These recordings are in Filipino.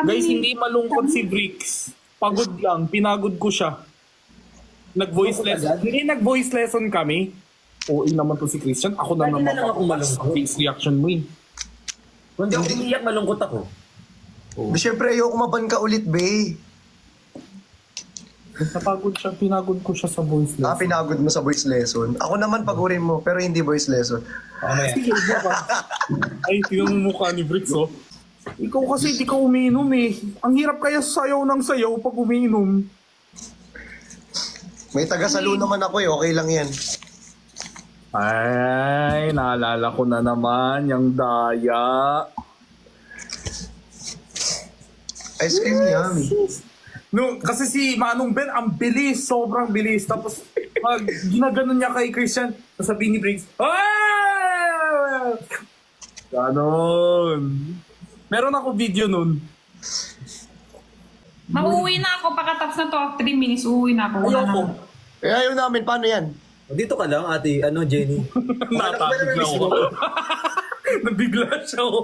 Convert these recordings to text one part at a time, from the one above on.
Guys, hindi malungkot si Bricks. Pagod lang. Pinagod ko siya. Nag-voice lesson. Hindi nag-voice lesson kami. Oo, naman to si Christian. Ako na Lagi naman na lang ako malungkot. face reaction mo eh. Kung hindi umiiyak, malungkot ako. Siyempre, ayoko maban ka ulit, be. Napagod siya. Pinagod ko siya sa voice lesson. Pinagod mo sa voice lesson. Ako naman pagurin mo, pero hindi voice lesson. Mamaya. Sige, iba ka. Ay, tingnan mo mukha ni Bricks, oh. Ikaw kasi di ka umiinom eh. Ang hirap kaya sayaw ng sayaw pag umiinom. May taga-salo naman ako eh, okay lang yan. Ay, naalala ko na naman yung daya. Ice cream yummy. No, kasi si Manong Ben, ang bilis, sobrang bilis. Tapos, pag ginaganon niya kay Christian, sasabihin ni Briggs, ah! Ganon. Meron ako video nun. Mauuwi na ako pagkatapos na to. 3 minutes, uuwi na ako. Wala Ayoko. na. Eh, ayaw namin, paano yan? Dito ka lang, ate, Jenny. Natapig na ako. Nabigla siya ako.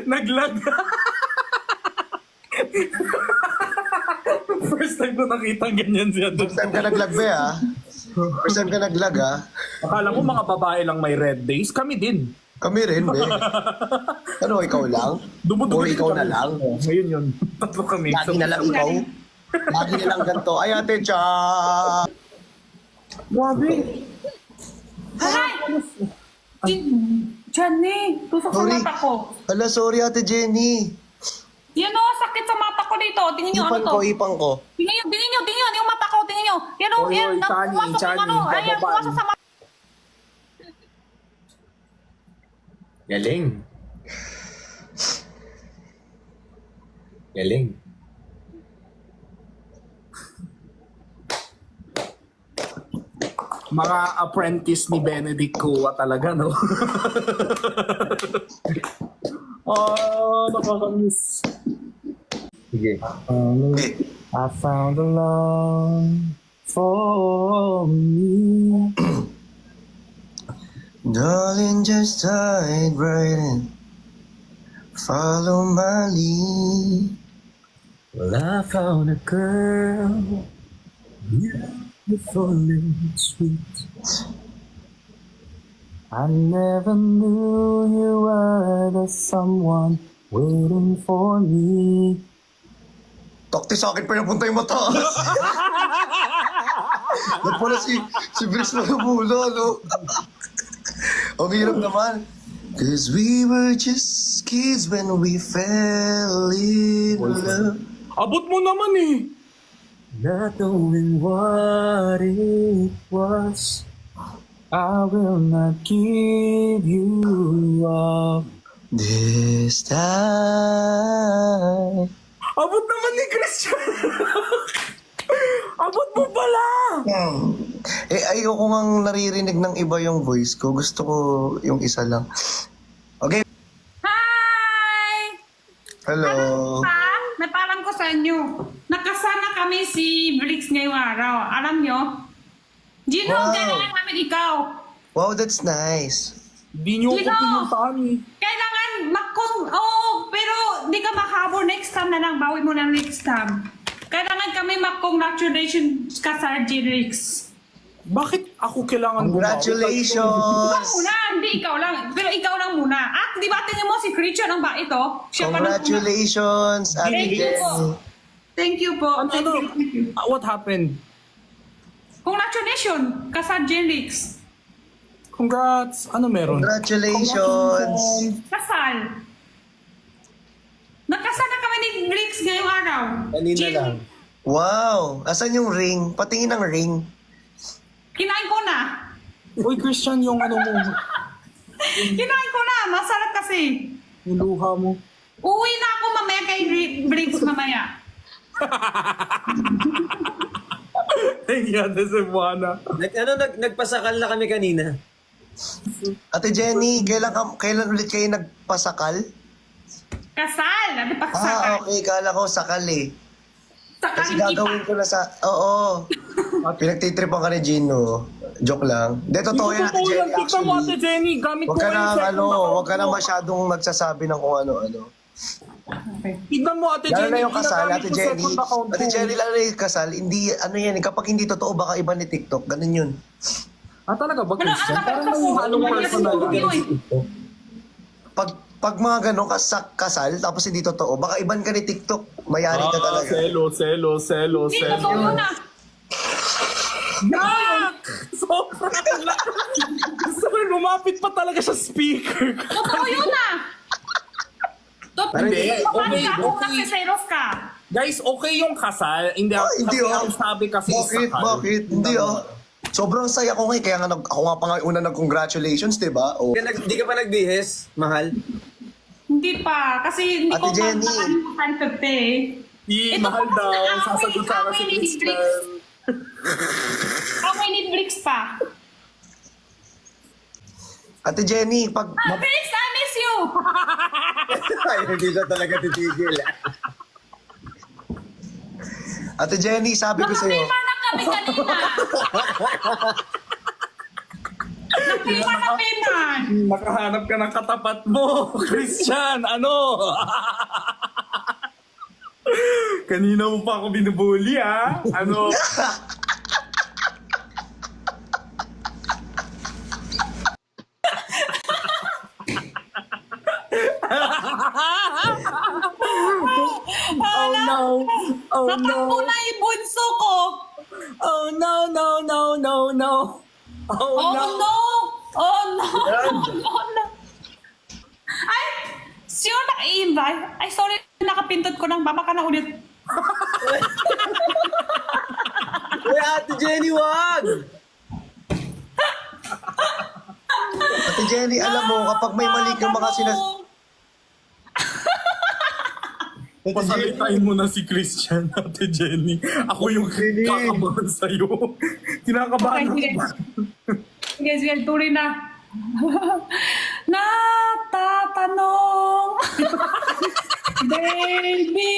Naglag. First time ko nakita ganyan siya doon. First time ka naglag, be, ha? First time ka naglag, ha? Akala mo mga babae lang may red days? Kami din. Kami rin, be. Ano, ikaw lang? Dumudugo O ikaw na kami. lang? Ngayon yun. Tatlo kami. Lagi na lang ikaw? Lagi na lang ganito. Ay, ate, cha! Grabe. Ay! Jenny, tusok sa Sorry. mata ko. Hala, sorry, ate Jenny. Yan o, sakit sa mata ko dito. Tingnan nyo, ano Ipang to? ko, ipang ko. Tingnan nyo, yung mata ko, tingnan nyo. Yan o, Oy, yan, oy, Chani, pumasok yung Chani, ano. Ayan, bababa. pumasok sa mata. Galing. Galing. Mga apprentice ni Benedict Cua talaga, no? Nakakamiss. Sige. I found a love for me. Darling, just dive right in. Follow my lead. Well, I found a girl. Beautiful and sweet. I never knew you were the someone waiting for me. Takti sa akin pa napunta yung mataas. Ba't pala si Brice na nabula, no? Ang hirap naman. Cause we were just kids when we fell in love. Abot mo naman eh. Not knowing what it was. I will not give you up. This time. Abot naman ni Christian. Abot mo pala. Eh, ayoko ngang naririnig ng iba yung voice ko. Gusto ko yung isa lang. Okay. Hi! Hello. Pa, napalam ko sa inyo. Nakasana kami si Bricks ngayong araw. Alam nyo? Gino, Wow. kailangan namin ikaw. Wow, that's nice. Di niyo ako Sino? pinuntahan eh. Kailangan pero di ka makahabol next time na lang. Bawi mo na next time. Kailangan kami mag-congratulations ka sa Bricks. Bakit ako kailangan gumawa? Ikaw Congratulations. muna, hindi ikaw lang. Pero ikaw lang muna. At di ba tingin mo si Christian ang ba ito? Siya pa lang Congratulations, Ate Thank you po. Jenny. Thank you po. Ano? Thank you. What happened? Congratulations ka sa Bricks. Congrats. Ano meron? Congratulations. Kasal. Nakasal na kami ni Bricks ngayong araw. Kanina Jin, lang. Wow, asan yung ring? Patingin ng ring. Kinain ko na. Uy, Christian, yung ano mo, Kinain ko na. Masarap kasi. yung luha mo. Uwi na ako mamaya kay Bricks mamaya. Thank you, Ate Cebuana. Nagpasakal na kami kanina. Ate Jenny, kailan ulit kayo nagpasakal? Kasal. Ano pa kasal? Okay, kala ko sakal eh. Sa Kasi kain gagawin ko na sa... Oo. Pinagtitripan ka ni Gino. Joke lang. Hindi, totoo yan, Ate Jenny, Kita mo, Ate actually. Jenny, gamit Huwag ko ka yung na, second account huwag ka na mo. masyadong nagsasabi ng kung ano-ano. Okay. Tignan mo, Ate Lalo Jenny. na yung kasal, ginagamit Ate ko Jenny. second account Ate ko. Jenny, lalo na yung kasal, hindi, ano yan, kapag hindi totoo, baka iba ni TikTok. Ganun yun. Ah, talaga ba, Wala, Christian? ang Parang nakakatawa, may halong wala personal yung ka. video Pag mga ganun kasal, tapos hindi totoo, baka iban ka ni TikTok. Mayari ka talaga. Selo. Hindi, totoo yun ah. Yak! Sobrang Sir, lumapit pa talaga sa speaker. Totoo yun ah. Hindi, okay, Kung okay. nagsiselos ka. Guys, okay yung kasal. Hindi, Hindi, kasi oh. ang sabi kasi is Bakit? sakal. Bakit? Hindi Sobrang saya ko nga, kaya nga ako nga pa nga una nag-congratulations, di ba? Oh. Hindi ka pa nagbihes, mahal? Hindi pa. Kasi hindi Ate ko Jenny. makakalimutan eh. Di, Ito mahal pa, daw. away- Sasagot sana si away ni Christian. May Netflix pa. Ate Jenny, pag... Felix, I miss you! Ay, hindi ka talaga titigil. Ate Jenny, sabi ko sa'yo, Nakapilma na kami kanina. Nakapilma na piman. Nakahanap ka ng katapat mo, Christian. Ano? Kanina mo pa ako binubuli, ha? Ano? Oh no! Oh no! Natakbo na yung bunso ko. Oh no! Oh Oh no! no! Oh no! Oh no! Ay! Sino naka-invite? Ay, sorry. Nakapindot ko ng baba ka na ulit. Uy, Ate Jenny, wag! Ate Jenny, alam mo, kapag may mali kang mga Pasalitain mo na si Christian, Ate Jenny. Ako yung kakabahan sa'yo. Kinakabahan Okay, ako. sige, tuloy na. Natatanong, baby,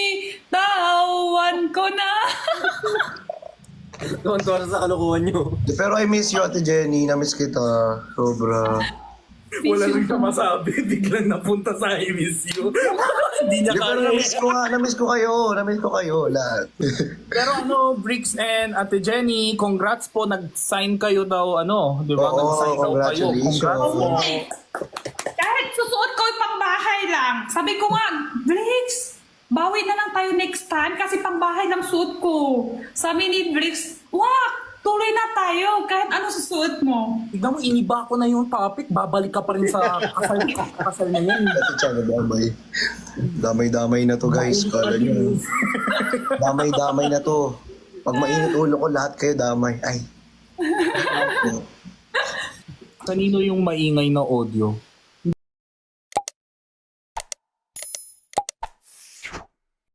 tawan ko na. Tuwan-tuwa sa kalokohan nyo. Pero I miss you, Ate Jenny. Na-miss kita. Sobra. Wala lang siya masabi. Biglang napunta sa I miss you. Hindi niya Di, pero na-miss ko nga. Na-miss ko kayo. Na-miss ko kayo. Lahat. Pero ano, Bricks and Ate Jenny, congrats po. Nag-sign kayo daw, ano, di ba? Oo, Nag-sign daw kayo. congratulations. Congrats po. Kahit susuot ko yung pangbahay lang. Sabi ko nga, Briggs, bawi na lang tayo next time kasi pangbahay lang suot ko. Sabi ni Briggs, wag, tuloy na tayo kahit ano susuot mo. Tignan mo, iniba ko na yung topic. Babalik ka pa rin sa kasal na yan. Ate Chana, damay. Damay-damay na to, guys. Kala nyo. Damay-damay na to. Pag mainit ulo ko, lahat kayo damay. Ay. Kanino yung maingay na audio?